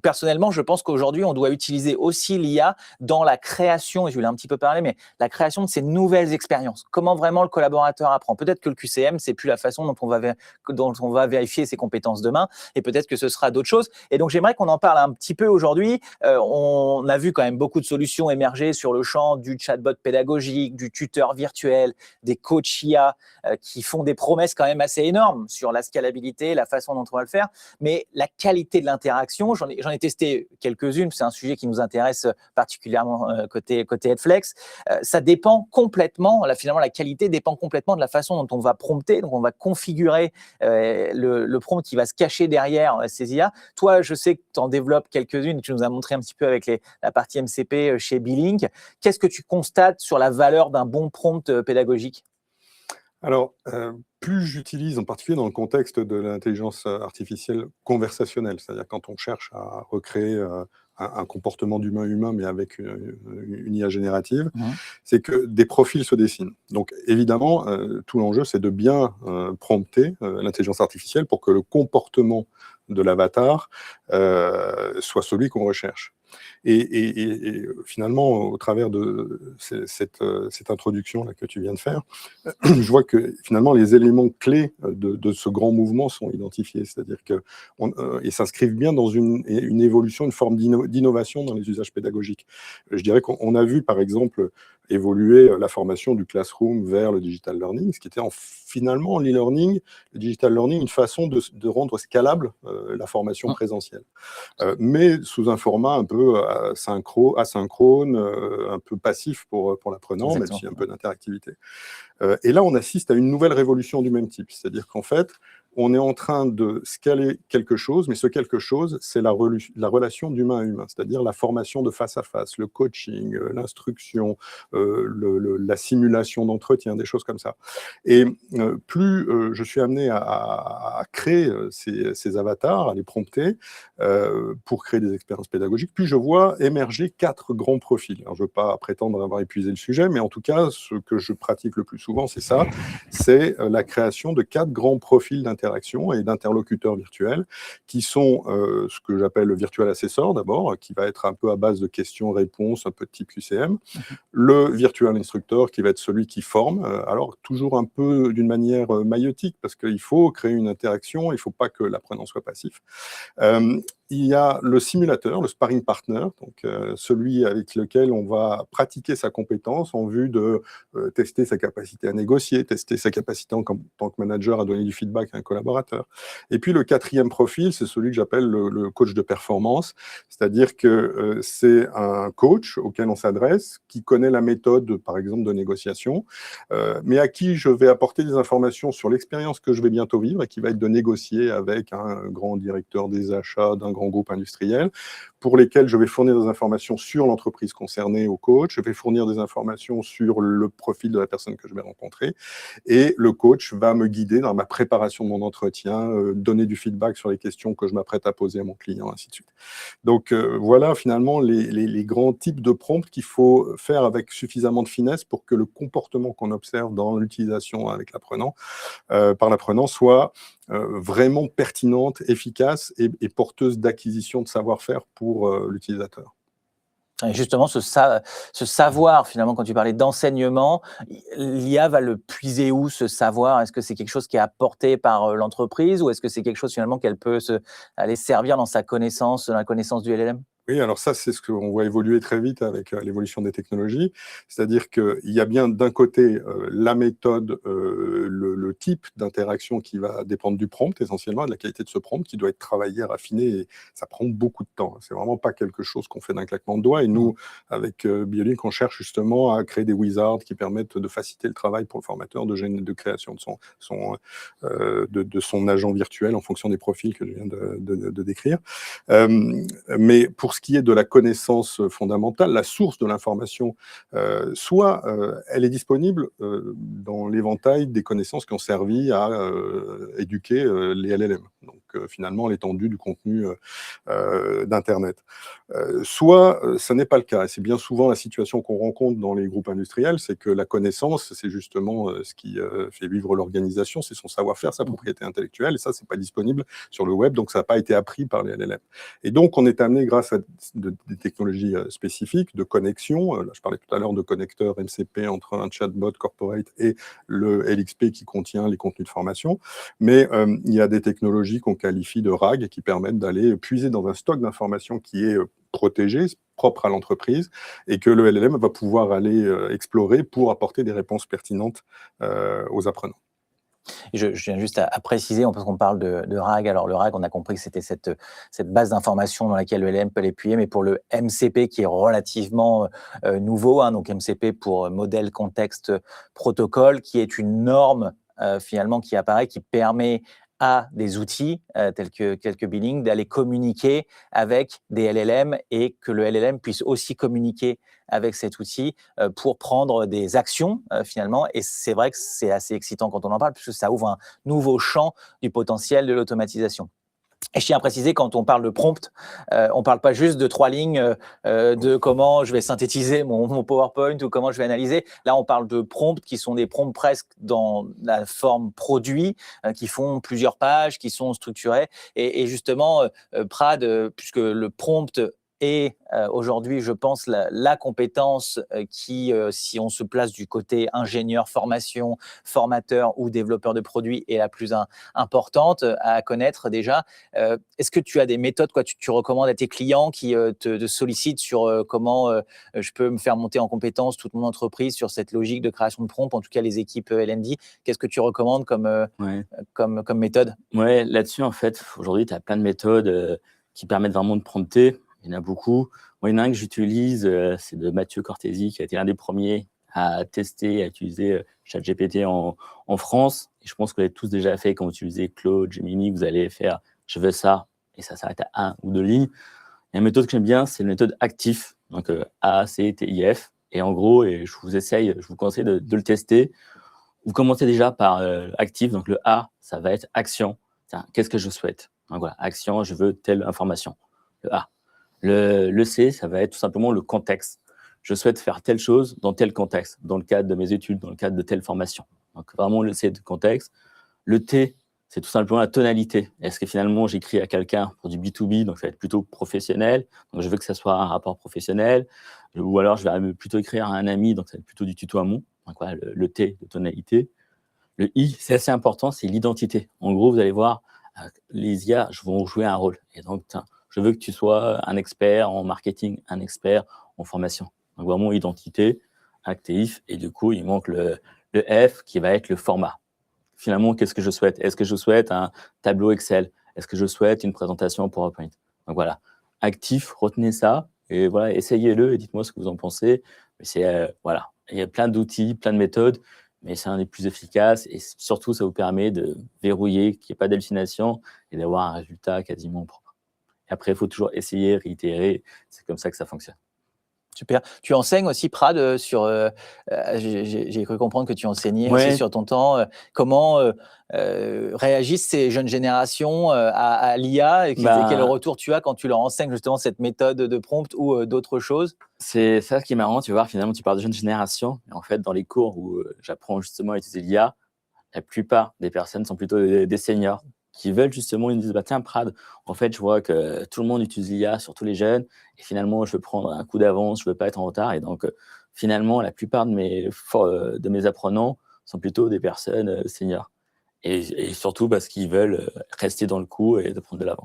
personnellement, je pense qu'aujourd'hui, on doit utiliser aussi l'IA dans la création, et je voulais un petit peu parler, mais la création de ces nouvelles expériences. Comment vraiment le collaborateur apprend. Peut-être que le QCM, c'est plus la façon dont on va vérifier ses compétences demain, et peut-être que ce sera d'autres choses. Et donc, j'aimerais qu'on en parle un petit peu aujourd'hui. On a vu quand même beaucoup de solutions émerger sur le champ du chatbot pédagogique, du tuteur virtuel, des coachs IA qui font des promesses quand même assez énormes sur la scalabilité, la façon dont on va le faire. Mais la qualité de l'interaction, j'en ai testé quelques-unes, c'est un sujet qui nous intéresse particulièrement côté Headflex. Ça dépend complètement, finalement la qualité dépend complètement de la façon dont on va prompter, donc on va configurer le prompt qui va se cacher derrière ces IA. Toi, je sais que tu en développes quelques-unes, tu nous as montré un petit peu avec la partie MCP chez Billink. Qu'est-ce que tu constates sur la valeur d'un bon prompt pédagogique ? Alors, plus j'utilise, en particulier dans le contexte de l'intelligence artificielle conversationnelle, c'est-à-dire quand on cherche à recréer un comportement d'humain-humain, mais avec une IA générative, c'est que des profils se dessinent. Donc, évidemment, tout l'enjeu, c'est de bien prompter l'intelligence artificielle pour que le comportement de l'avatar soit celui qu'on recherche. Et finalement, au travers de cette introduction là que tu viens de faire, je vois que finalement les éléments clés de ce grand mouvement sont identifiés, c'est-à-dire qu'ils s'inscrivent bien dans une évolution, une forme d'innovation dans les usages pédagogiques. Je dirais qu'on a vu par exemple évoluer la formation du classroom vers le digital learning, ce qui était finalement l'e-learning, le digital learning, une façon de rendre scalable la formation présentielle, mais sous un format un peu asynchrone, un peu passif pour l'apprenant, même s'il y a un peu d'interactivité. Et là, on assiste à une nouvelle révolution du même type, c'est-à-dire qu'en fait, on est en train de scaler quelque chose, mais ce quelque chose, c'est la relation d'humain à humain, c'est-à-dire la formation de face à face, le coaching, l'instruction, la simulation d'entretien, des choses comme ça. Et plus je suis amené à créer ces avatars, à les prompter pour créer des expériences pédagogiques, plus je vois émerger 4 grands profils. Alors, je ne veux pas prétendre avoir épuisé le sujet, mais en tout cas, ce que je pratique le plus souvent, c'est ça, c'est la création de 4 grands profils d'interaction et d'interlocuteurs virtuels, qui sont ce que j'appelle le virtual assessor d'abord, qui va être un peu à base de questions-réponses, un peu de type QCM, le virtual instructor qui va être celui qui forme, alors toujours un peu d'une manière maïeutique, parce qu'il faut créer une interaction, il ne faut pas que l'apprenant soit passif. Il y a le simulateur, le sparring partner, donc celui avec lequel on va pratiquer sa compétence en vue de tester sa capacité à négocier, tester sa capacité en tant que manager à donner du feedback à un collaborateur. Et puis le 4e profil, c'est celui que j'appelle le coach de performance, c'est-à-dire que c'est un coach auquel on s'adresse, qui connaît la méthode, par exemple, de négociation, mais à qui je vais apporter des informations sur l'expérience que je vais bientôt vivre et qui va être de négocier avec un grand directeur des achats d'un grand groupe industriel, pour lesquels je vais fournir des informations sur l'entreprise concernée au coach, je vais fournir des informations sur le profil de la personne que je vais rencontrer, et le coach va me guider dans ma préparation de mon entretien, donner du feedback sur les questions que je m'apprête à poser à mon client, ainsi de suite. Donc voilà finalement les grands types de prompts qu'il faut faire avec suffisamment de finesse pour que le comportement qu'on observe dans l'utilisation avec l'apprenant, par l'apprenant, soit vraiment pertinente, efficace et porteuse d'acquisition de savoir-faire pour l'utilisateur. Et justement, ce savoir, finalement, quand tu parlais d'enseignement, l'IA va le puiser où, ce savoir? Est-ce que c'est quelque chose qui est apporté par l'entreprise, ou est-ce que c'est quelque chose finalement qu'elle peut aller servir dans sa connaissance, dans la connaissance du LLM? Oui, alors ça, c'est ce qu'on voit évoluer très vite avec l'évolution des technologies. C'est-à-dire qu'il y a bien d'un côté la méthode, le type d'interaction qui va dépendre du prompt, essentiellement, de la qualité de ce prompt, qui doit être travaillé, raffiné, et ça prend beaucoup de temps. C'est vraiment pas quelque chose qu'on fait d'un claquement de doigts. Et nous, avec Billink, on cherche justement à créer des wizards qui permettent de faciliter le travail pour le formateur de création de son agent virtuel en fonction des profils que je viens de décrire. Mais pour ce qui est de la connaissance fondamentale, la source de l'information, soit elle est disponible dans l'éventail des connaissances qui ont servi à éduquer les LLM. Donc finalement l'étendue du contenu d'Internet. Soit ça n'est pas le cas, et c'est bien souvent la situation qu'on rencontre dans les groupes industriels, c'est que la connaissance, c'est justement ce qui fait vivre l'organisation, c'est son savoir-faire, sa propriété intellectuelle, et ça, c'est pas disponible sur le web, donc ça n'a pas été appris par les LLM. Et donc, on est amené, grâce à des technologies spécifiques de connexion, là, je parlais tout à l'heure de connecteurs MCP entre un chatbot corporate et le LXP qui contient les contenus de formation, mais il y a des technologies qu'on qualifie de RAG qui permettent d'aller puiser dans un stock d'informations qui est protégé, propre à l'entreprise, et que le LLM va pouvoir aller explorer pour apporter des réponses pertinentes aux apprenants. Et je tiens juste à préciser, parce qu'on parle de RAG. Alors, le RAG, on a compris que c'était cette base d'information dans laquelle le LLM peut l'appuyer, mais pour le MCP, qui est relativement nouveau, hein, donc MCP pour modèle, contexte, protocole, qui est une norme finalement qui apparaît, qui permet à des outils tels que quelques Billing d'aller communiquer avec des LLM et que le LLM puisse aussi communiquer avec cet outil pour prendre des actions finalement. Et c'est vrai que c'est assez excitant quand on en parle, puisque ça ouvre un nouveau champ du potentiel de l'automatisation. Et je tiens à préciser, quand on parle de prompt, on ne parle pas juste de 3 lignes de comment je vais synthétiser mon PowerPoint ou comment je vais analyser. Là, on parle de prompts qui sont des prompts presque dans la forme produit, qui font plusieurs pages, qui sont structurés. Et justement, Prad, puisque le prompt est aujourd'hui, je pense, la compétence qui, si on se place du côté ingénieur, formation, formateur ou développeur de produits, est la plus importante à connaître déjà. Est-ce que tu as des méthodes, tu recommandes à tes clients qui te sollicitent sur comment je peux me faire monter en compétence toute mon entreprise sur cette logique de création de prompt, en tout cas les équipes L&D? Qu'est-ce que tu recommandes comme méthode? Ouais, là-dessus, en fait, aujourd'hui, tu as plein de méthodes qui permettent vraiment de prompter. Il y en a beaucoup. Moi, il y en a un que j'utilise, c'est de Mathieu Cortési, qui a été l'un des premiers à tester, à utiliser ChatGPT en France. Et je pense que vous l'avez tous déjà fait quand vous utilisez Claude, Gemini, vous allez faire « je veux ça » et ça s'arrête à 1 ou 2 lignes. Il y a une méthode que j'aime bien, c'est la méthode ACTIF, donc A-C-T-I-F. Et en gros, et je vous conseille de le tester. Vous commencez déjà par ACTIF, donc le A, ça va être action. Qu'est-ce que je souhaite? Donc voilà, action, je veux telle information. Le A. Le C, ça va être tout simplement le contexte. Je souhaite faire telle chose dans tel contexte, dans le cadre de mes études, dans le cadre de telle formation. Donc vraiment le C de contexte. Le T, c'est tout simplement la tonalité. Est-ce que finalement j'écris à quelqu'un pour du B2B, donc ça va être plutôt professionnel, donc je veux que ça soit un rapport professionnel, ou alors je vais plutôt écrire à un ami, donc ça va être plutôt du tutoiement. Donc voilà, le T de tonalité. Le I, c'est assez important, c'est l'identité. En gros, vous allez voir, les IA vont jouer un rôle. Et donc, je veux que tu sois un expert en marketing, un expert en formation. Donc, vraiment, identité, actif, et du coup, il manque le F qui va être le format. Finalement, qu'est-ce que je souhaite? Est-ce que je souhaite un tableau Excel? Est-ce que je souhaite une présentation PowerPoint? Donc voilà, actif, retenez ça, et voilà, essayez-le et dites-moi ce que vous en pensez. Mais c'est, voilà, il y a plein d'outils, plein de méthodes, mais c'est un des plus efficaces, et surtout, ça vous permet de verrouiller, qu'il n'y ait pas d'hallucination, et d'avoir un résultat quasiment propre. Et après, il faut toujours essayer, réitérer. C'est comme ça que ça fonctionne. Super. Tu enseignes aussi, Prad, sur. J'ai cru comprendre que tu enseignais Ouais. aussi sur ton temps. Comment réagissent ces jeunes générations à l'IA, et quel retour tu as quand tu leur enseignes justement cette méthode de prompt ou d'autres choses? C'est ça qui est marrant, tu vois, finalement, tu parles de jeunes générations, mais en fait, dans les cours où j'apprends justement à utiliser l'IA, la plupart des personnes sont plutôt des seniors qui veulent justement, ils me disent, bah, tiens, Prad, en fait, je vois que tout le monde utilise l'IA, surtout les jeunes, et finalement, je veux prendre un coup d'avance, je veux pas être en retard. Et donc, finalement, la plupart de mes apprenants sont plutôt des personnes seniors. Et surtout parce qu'ils veulent rester dans le coup et de prendre de l'avance.